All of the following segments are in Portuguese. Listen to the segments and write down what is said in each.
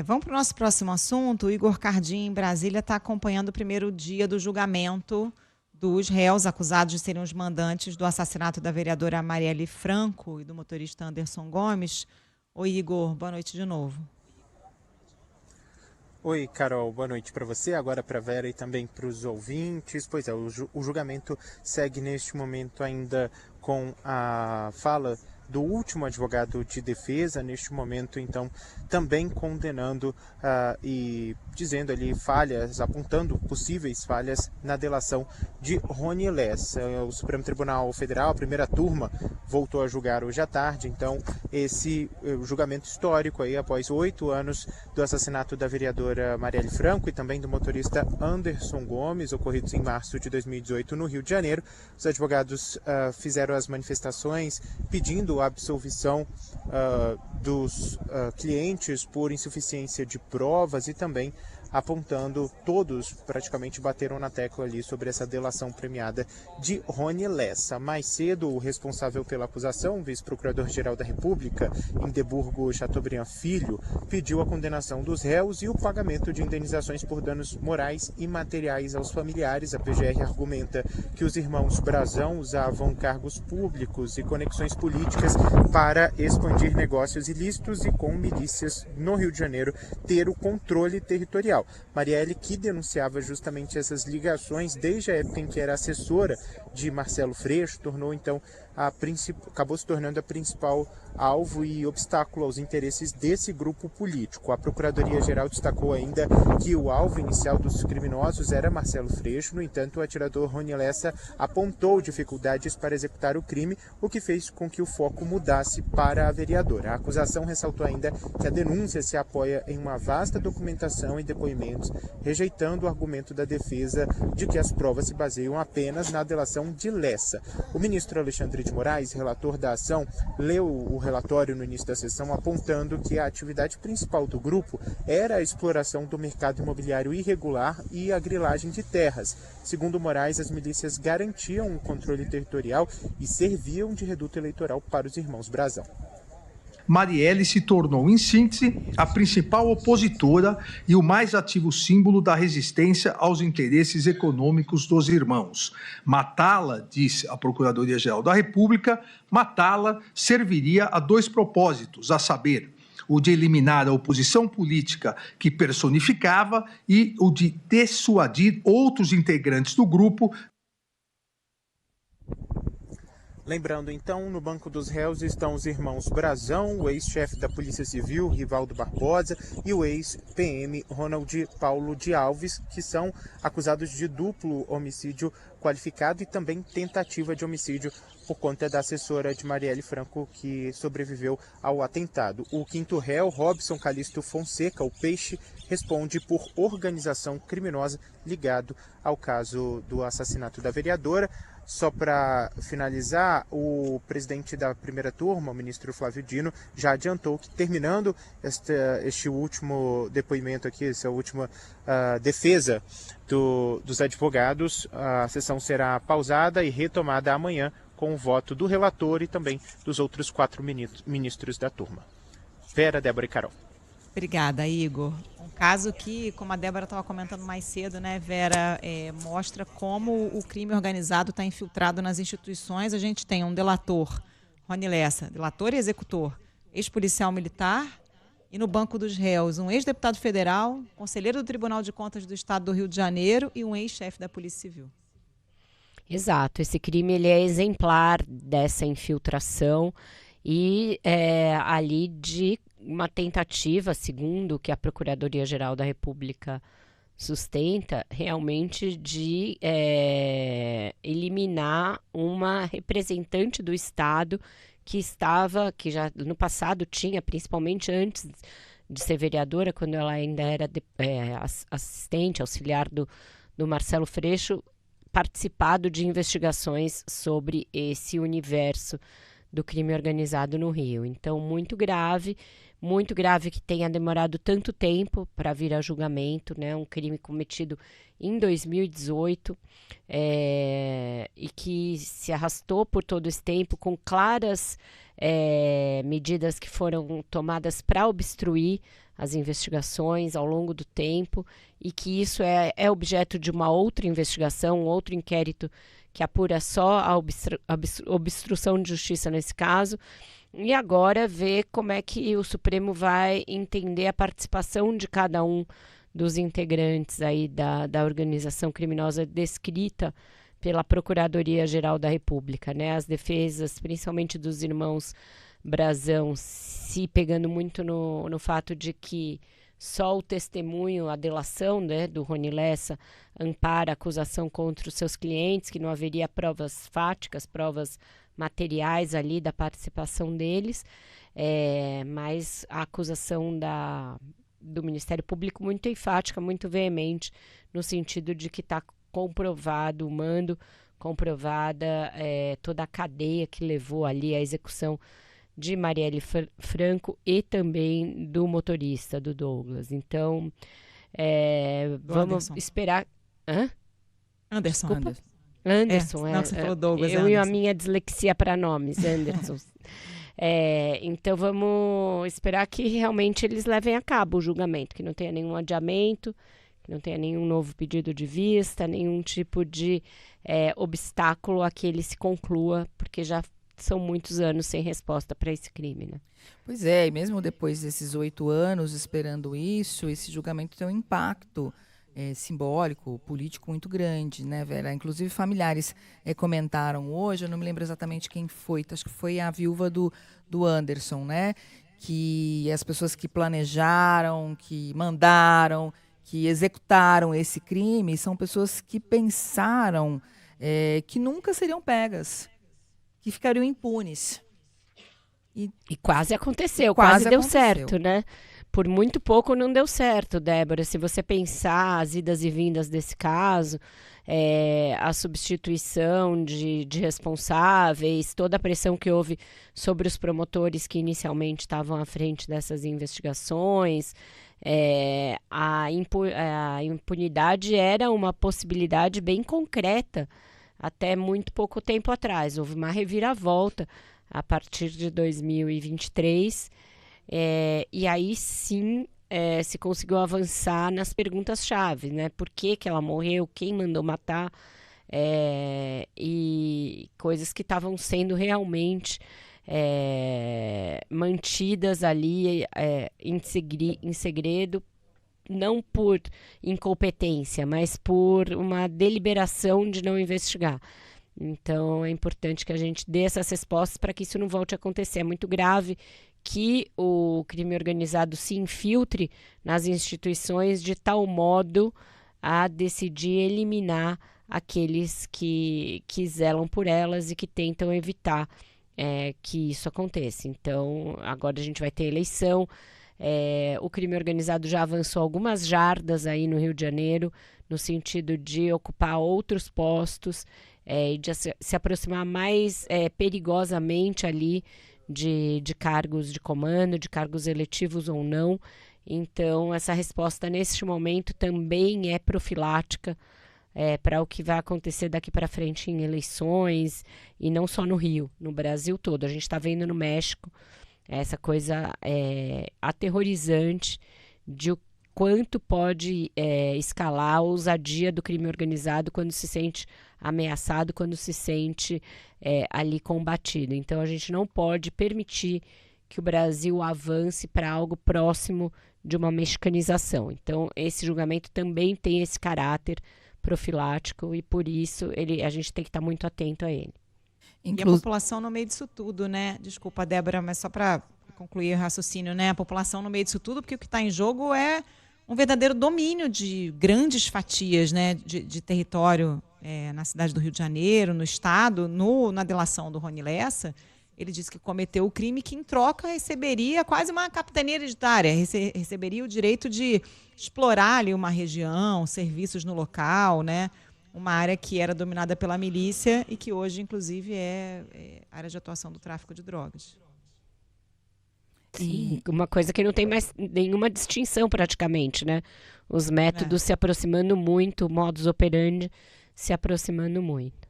Vamos para o nosso próximo assunto. O Igor Cardim, em Brasília, está acompanhando o primeiro dia do julgamento dos réus acusados de serem os mandantes do assassinato da vereadora Marielle Franco e do motorista Anderson Gomes. Oi, Igor, boa noite de novo. Oi, Carol, boa noite para você, agora para a Vera e também para os ouvintes. Pois é, o julgamento segue neste momento ainda com a fala do último advogado de defesa, neste momento, então, também condenando e dizendo ali falhas, apontando possíveis falhas na delação de Rony Lessa. O Supremo Tribunal Federal, a primeira turma, voltou a julgar hoje à tarde, então, esse julgamento histórico aí, após 8 anos do assassinato da vereadora Marielle Franco e também do motorista Anderson Gomes, ocorridos em março de 2018 no Rio de Janeiro. Os advogados fizeram as manifestações pedindo a absolvição dos clientes por insuficiência de provas e também apontando, todos praticamente bateram na tecla ali sobre essa delação premiada de Rony Lessa. Mais cedo, o responsável pela acusação, o vice-procurador-geral da República, Indeburgo Chateaubriand Filho, pediu a condenação dos réus e o pagamento de indenizações por danos morais e materiais aos familiares. A PGR argumenta que os irmãos Brazão usavam cargos públicos e conexões políticas para expandir negócios ilícitos e, com milícias no Rio de Janeiro, ter o controle territorial. Marielle, que denunciava justamente essas ligações desde a época em que era assessora de Marcelo Freixo, acabou se tornando a principal alvo e obstáculo aos interesses desse grupo político. A Procuradoria-Geral destacou ainda que o alvo inicial dos criminosos era Marcelo Freixo. No entanto, o atirador Rony Lessa apontou dificuldades para executar o crime, o que fez com que o foco mudasse para a vereadora. A acusação ressaltou ainda que a denúncia se apoia em uma vasta documentação e depoimentos, rejeitando o argumento da defesa de que as provas se baseiam apenas na delação de Lessa. O ministro Alexandre de Moraes, relator da ação, leu o relatório no início da sessão, apontando que a atividade principal do grupo era a exploração do mercado imobiliário irregular e a grilagem de terras. Segundo Moraes, as milícias garantiam o controle territorial e serviam de reduto eleitoral para os irmãos Brazão. Marielle se tornou, em síntese, a principal opositora e o mais ativo símbolo da resistência aos interesses econômicos dos irmãos. Matá-la, disse a Procuradoria-Geral da República, matá-la serviria a 2 propósitos, a saber, o de eliminar a oposição política que personificava e o de dissuadir outros integrantes do grupo. Lembrando, então, no banco dos réus estão os irmãos Brazão, o ex-chefe da Polícia Civil, Rivaldo Barbosa, e o ex-PM Ronald Paulo de Alves, que são acusados de duplo homicídio qualificado e também tentativa de homicídio por conta da assessora de Marielle Franco, que sobreviveu ao atentado. O quinto réu, Robson Calixto Fonseca, o Peixe, responde por organização criminosa ligado ao caso do assassinato da vereadora. Só para finalizar, o presidente da primeira turma, o ministro Flávio Dino, já adiantou que, terminando este último depoimento aqui, essa última defesa dos advogados, a sessão será pausada e retomada amanhã com o voto do relator e também dos outros 4 ministros da turma. Vera, Débora e Carol. Obrigada, Igor. Um caso que, como a Débora estava comentando mais cedo, né, Vera, mostra como o crime organizado está infiltrado nas instituições. A gente tem um delator, Rony Lessa, delator e executor, ex-policial militar, e no banco dos réus, um ex-deputado federal, conselheiro do Tribunal de Contas do Estado do Rio de Janeiro e um ex-chefe da Polícia Civil. Exato, esse crime ele é exemplar dessa infiltração e ali de uma tentativa, segundo o que a Procuradoria-Geral da República sustenta, realmente de eliminar uma representante do Estado que já no passado tinha, principalmente antes de ser vereadora, quando ela ainda era assistente, auxiliar do Marcelo Freixo, participado de investigações sobre esse universo do crime organizado no Rio. Então, muito grave que tenha demorado tanto tempo para vir a julgamento, né? Um crime cometido em 2018 e que se arrastou por todo esse tempo com claras medidas que foram tomadas para obstruir as investigações ao longo do tempo e que isso é objeto de uma outra investigação, um outro inquérito que apura só a obstrução de justiça nesse caso. E agora ver como é que o Supremo vai entender a participação de cada um dos integrantes aí da organização criminosa descrita pela Procuradoria-Geral da República, né? As defesas, principalmente dos irmãos Brazão, se pegando muito no fato de que só o testemunho, a delação, né, do Rony Lessa ampara a acusação contra os seus clientes, que não haveria provas fáticas, provas materiais ali da participação deles, mas a acusação do Ministério Público muito enfática, muito veemente, no sentido de que está comprovado, comprovada toda a cadeia que levou ali à execução de Marielle Franco e também do motorista, do Douglas. Então, vamos esperar... Hã? Anderson. Anderson, não, você falou Douglas, eu Anderson. E a minha dislexia para nomes, Anderson. Então vamos esperar que realmente eles levem a cabo o julgamento, que não tenha nenhum adiamento, que não tenha nenhum novo pedido de vista, nenhum tipo de obstáculo a que ele se conclua, porque já são muitos anos sem resposta para esse crime, né? Pois é, e mesmo depois desses 8 anos esperando isso, esse julgamento tem um impacto simbólico, político muito grande, né, Vera? Inclusive familiares comentaram hoje, eu não me lembro exatamente quem foi, acho que foi a viúva do Anderson, né? Que as pessoas que planejaram, que mandaram, que executaram esse crime são pessoas que pensaram que nunca seriam pegas, que ficariam impunes. E quase aconteceu, quase deu certo, né? Por muito pouco não deu certo, Débora. Se você pensar as idas e vindas desse caso, a substituição de responsáveis, toda a pressão que houve sobre os promotores que inicialmente estavam à frente dessas investigações, a impunidade era uma possibilidade bem concreta até muito pouco tempo atrás. Houve uma reviravolta a partir de 2023, e aí sim se conseguiu avançar nas perguntas-chave, né? Por que ela morreu, quem mandou matar, e coisas que estavam sendo realmente mantidas ali em segredo, não por incompetência, mas por uma deliberação de não investigar. Então, é importante que a gente dê essas respostas para que isso não volte a acontecer. É muito grave que o crime organizado se infiltre nas instituições de tal modo a decidir eliminar aqueles que zelam por elas e que tentam evitar que isso aconteça. Então, agora a gente vai ter eleição. O crime organizado já avançou algumas jardas aí no Rio de Janeiro, no sentido de ocupar outros postos, e de se aproximar mais perigosamente ali de cargos de comando, de cargos eletivos ou não. Então, essa resposta neste momento também é profilática para o que vai acontecer daqui para frente em eleições, e não só no Rio, no Brasil todo. A gente está vendo no México essa coisa aterrorizante de o quanto pode escalar a ousadia do crime organizado quando se sente ameaçado, quando se sente ali combatido. Então, a gente não pode permitir que o Brasil avance para algo próximo de uma mexicanização. Então, esse julgamento também tem esse caráter profilático e, por isso, a gente tem que estar muito atento a ele. E a população no meio disso tudo, né? Desculpa, Débora, mas só para concluir o raciocínio, né? A população no meio disso tudo, porque o que está em jogo é um verdadeiro domínio de grandes fatias, né, de território na cidade do Rio de Janeiro, no estado, na delação do Rony Lessa. Ele disse que cometeu o crime, que em troca receberia quase uma capitania hereditária, receberia o direito de explorar ali uma região, serviços no local, né? Uma área que era dominada pela milícia e que hoje, inclusive, é área de atuação do tráfico de drogas. Sim, uma coisa que não tem mais nenhuma distinção praticamente, né? Os métodos se aproximando muito, o modus operandi se aproximando muito.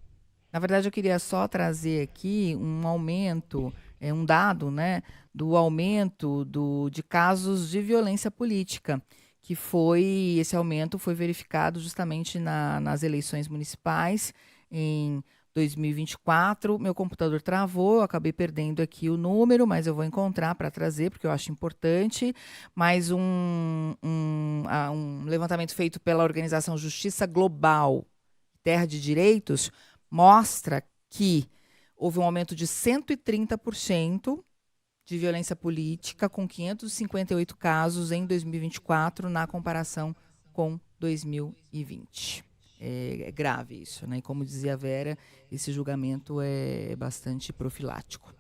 Na verdade, eu queria só trazer aqui um aumento um dado, né, do aumento de casos de violência política, que esse aumento foi verificado justamente nas eleições municipais em 2024. Meu computador travou, eu acabei perdendo aqui o número, mas eu vou encontrar para trazer, porque eu acho importante. Mas um levantamento feito pela organização Justiça Global, Terra de Direitos, mostra que houve um aumento de 130% de violência política, com 558 casos em 2024, na comparação com 2020. É grave isso, né? E como dizia a Vera, esse julgamento é bastante profilático.